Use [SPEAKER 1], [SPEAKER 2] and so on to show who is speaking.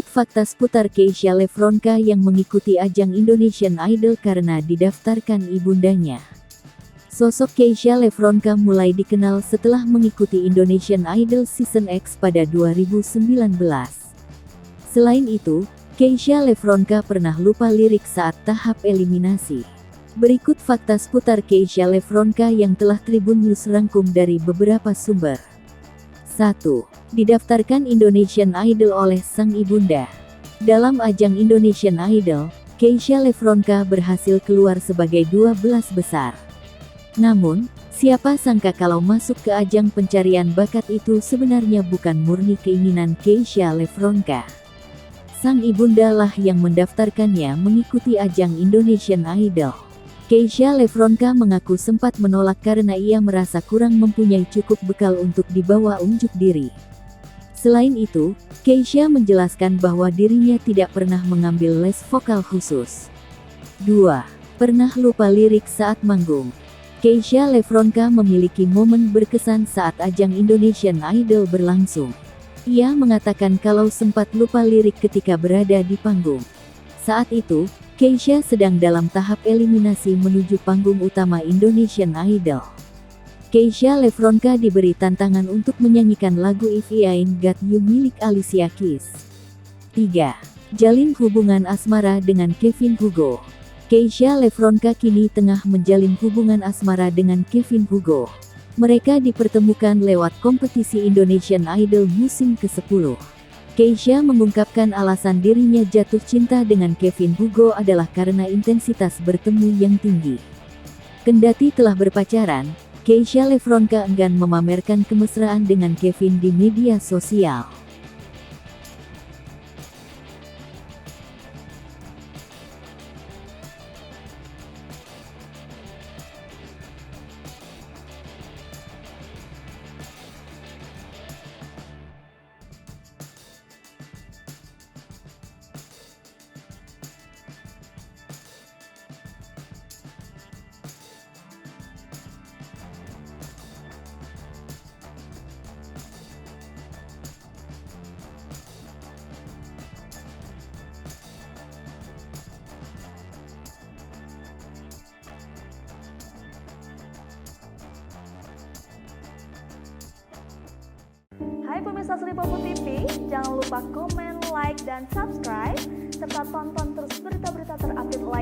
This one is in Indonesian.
[SPEAKER 1] fakta seputar Keisha Levronka yang mengikuti ajang Indonesian Idol karena didaftarkan ibundanya. Sosok Keisha Levronka mulai dikenal setelah mengikuti Indonesian Idol Season X pada 2019. Selain itu, Keisha Levronka pernah lupa lirik saat tahap eliminasi. Berikut fakta seputar Keisha Levronka yang telah Tribun News rangkum dari beberapa sumber. 1. Didaftarkan Indonesian Idol oleh sang ibunda. Dalam ajang Indonesian Idol, Keisha Levronka berhasil keluar sebagai 12 besar. Namun, siapa sangka kalau masuk ke ajang pencarian bakat itu sebenarnya bukan murni keinginan Keisha Levronka. Sang ibunda lah yang mendaftarkannya mengikuti ajang Indonesian Idol. Keisha Levronka mengaku sempat menolak karena ia merasa kurang mempunyai cukup bekal untuk dibawa unjuk diri. Selain itu, Keisha menjelaskan bahwa dirinya tidak pernah mengambil les vokal khusus. 2. Pernah lupa lirik saat manggung. Keisha Levronka memiliki momen berkesan saat ajang Indonesian Idol berlangsung. Ia mengatakan kalau sempat lupa lirik ketika berada di panggung. Saat itu, Keisha sedang dalam tahap eliminasi menuju panggung utama Indonesian Idol. Keisha Levronka diberi tantangan untuk menyanyikan lagu If I Ain't Got You milik Alicia Keys. 3. Jalin hubungan asmara dengan Kevin Hugo. Keisha Levronka kini tengah menjalin hubungan asmara dengan Kevin Hugo. Mereka dipertemukan lewat kompetisi Indonesian Idol musim ke-10. Keisha mengungkapkan alasan dirinya jatuh cinta dengan Kevin Hugo adalah karena intensitas bertemu yang tinggi. Kendati telah berpacaran, Keisha Levronka enggan memamerkan kemesraan dengan Kevin di media sosial.
[SPEAKER 2] Hai pemirsa Sri Popo TV, jangan lupa komen, like, dan subscribe, serta tonton terus berita-berita terupdate lainnya.